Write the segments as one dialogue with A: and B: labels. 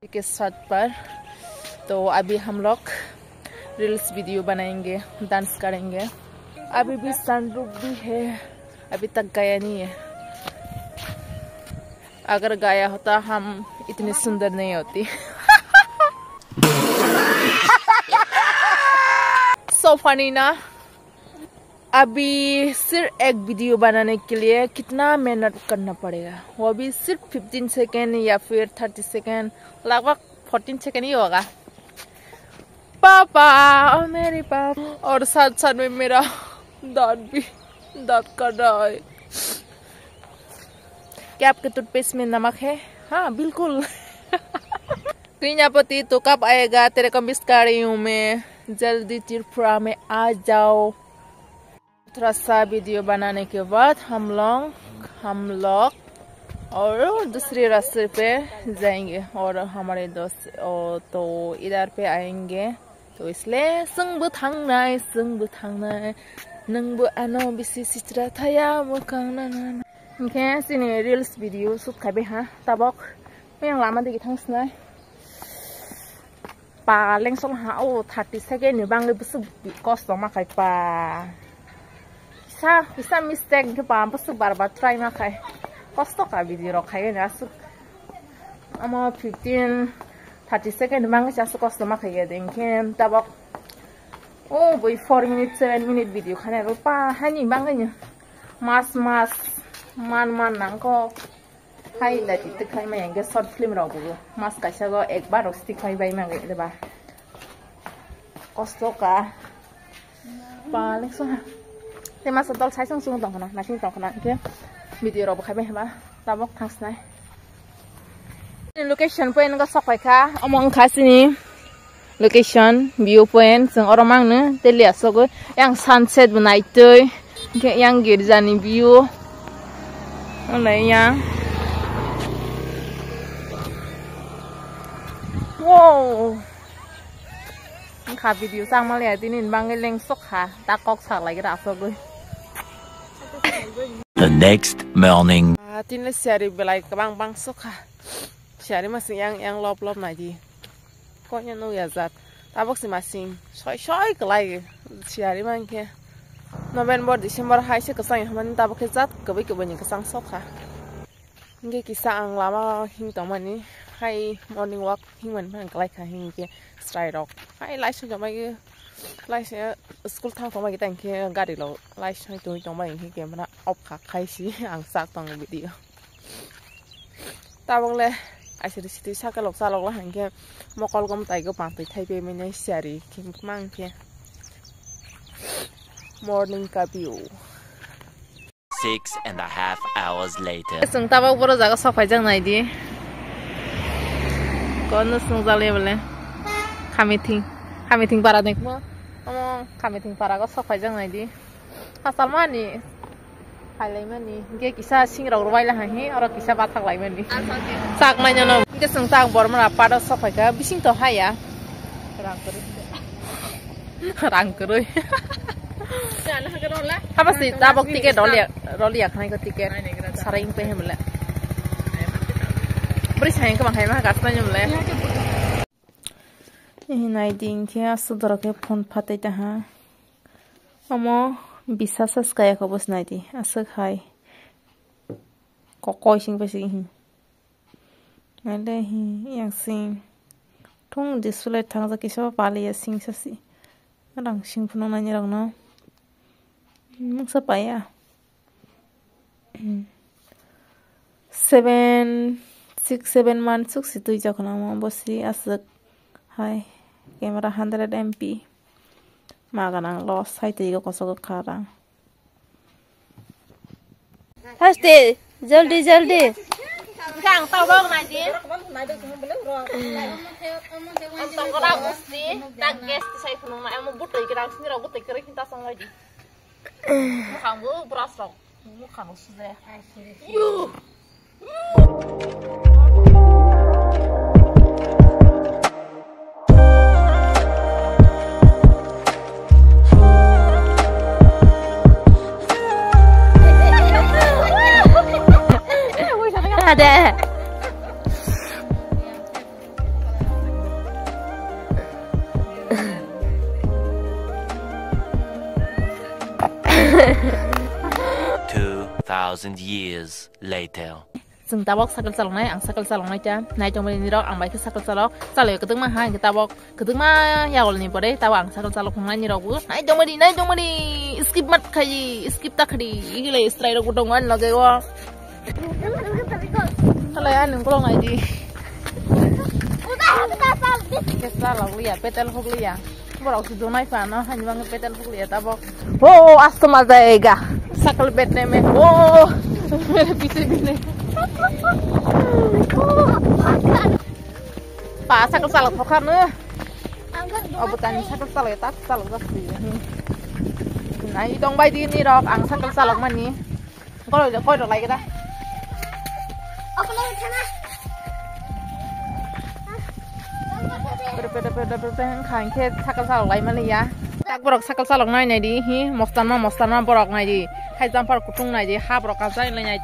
A: के छत पर। तो अभी हम लोग रील्स वीडियो बनाएंगे, डांस करेंगे। अभी भी सनरूफ भी है, अभी तक गया नहीं है। अगर गया होता हम इतनी सुंदर नहीं होती। So funny ना। अभी सिर्फ एक वीडियो बनाने के लिए कितना मेहनत करना पड़ेगा, वो भी सिर्फ 15 सेकेंड या फिर 30 सेकेंड, लगभग 14 सेकेंड ही होगा। पापा और मेरे पापा, और साथ साथ में मेरा दांत भी दर्द कर रहा है। क्या आपके टूथपेस्ट में नमक है? हाँ बिल्कुल। क्रीनापति तो कब आएगा? तेरे को मिस कर रही हूँ मैं, जल्दी त्रिपुरा में आ जाओ। थोड़ा सा वीडियो बनाने के बाद हम लोग और दूसरे रास्ते पे जाएंगे, और हमारे दोस्त तो इधर पे आएंगे। तो इसलिए संगबो थांनाय नंगबो आनो बिसि सित्रा थाया मोखांना ओके सिनि रील्स वीडियो शूट खाबे हा ताबक मैं लामा दिखि थांसनाय पा लेंसों हा ओ 30 सेकेंड बांगे बुसु कस्ट माखाय पा bisa mistake ke pam pasuk barbar try makai kosto ka video rokai na su amo 15-30 second mang sa kosto makai ya denken tabok oh boy 4 minute 7 minute video khana ro pa hani banganya mas man nang ko highlight it khai ma yang short film ro bu mas ka sa go ekbar ro stick khai bai ma ge de ba kosto ka pa lekso ha thế mà tao sai sang xuống tầng khana na xin tầng khana kia video ro khai ba tabok thang snai location point ko sok kha among khasini location view point sung oromang ne telia sogo yang sunset bunai toi ke yang girjani view olai yang wow kha video sang ma le tinin bang leng sok kha ta kok sak lai ra sogo.
B: The next morning.
A: Tin là xe belai kabang bang soka. Xe masing yang lop nai di. Ko nya no ya zat. Tabok si masing soi kelai xe man ke. November December hai se kasang man tabok zat kabai kabani kasang soka. Nge kisa ang lama hing tong man ni hai morning walk hing man kelai kha hing ke stride rock. Hai lai so jamai ke lai se school thang tong mai tang ke gari lo lai sai tu tong mai hi ke mana op kha khai si ang sak tong video ta bang le ai se ti sa ka lok sa lok la hang ke mokol gom tai ko pang tai thai pe mai nei sari kim mang ke morning ka view
B: 6.5 hours later.
A: sung ta bang boro jaga sok phai jang nai di kon no sung ja le bole kami ting para nek mo kami ting para ko sok phai jang nai di asal mani hai lai mani ge kisa sing rok roi la hi ora kisa ba thak lai mani sak mai no ge sung tak bor mara pa da sok phai ka bising to hai ya rang keroi apa sih tabok tiket rolia khanai ko tiket saring pe hemle beri sayang ke bangkai mah kasna nyumle ini ding ke asudara ke phone phatai ta ha amo bisasas kaya ko bos nai di asak hai kokoi sing pasi hi ale hi yang sing thong display thang ja kiso pali ya sing sasi rang sing phuno na ni rang na mung sa pa ya 6-7 months suk situi jakona mo bosi asak hai camera 100 MP maganang loss hai te ko koso kharang
C: haste jaldi
A: kang tao bong nai di tong ra gusti tak guest sai phuno na amo butoi kira sini ro butoi kira kita sang lagi khang bu bras ro mu khang su de
C: ada
B: 2,000 years later.
A: Sừng ta bóc sakal salong này, ang sakal salong này cha, này trong bên đó ang bài cứ sakal salong, sao lại cái tiếng mà hai cái ta bóc, cái tiếng mà giàu này vào đấy, ta ang sakal salong không này như đâu cứ, này trong bên đi, skip mất khai, skip ta khai, cái này straight đâu cũng đông anh là cái quoi, cái này anh đừng có lo này đi, cái sao là cái gì, petel không cái gì, bữa đầu chúng này phải nó, anh mang cái petel không cái gì ta bóc, oh, asma dega, sakal bet này mẹ, oh, pisi pisi. Pak sakal salak pokan nữa. Oh bukan sakal salak tak salak pasti. Nah itong bay di ni dok ang sakal salak man ni. Kau dah lagi dah.
C: Aku lagi sana.
A: Pada khang ke sakal salak lagi mana ya? Tak borok sakal salak nai nai di. Mostan ma borok nai di. Hai jampar kutung nai di. Ha borok kazai nai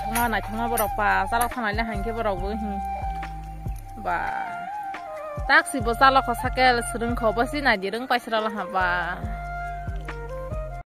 A: thoma borok pa salak thanai le hang ke borok bu. Ba. Tak si bo salak ko sakel srung ko basi nai di rung pa sira la ha ba.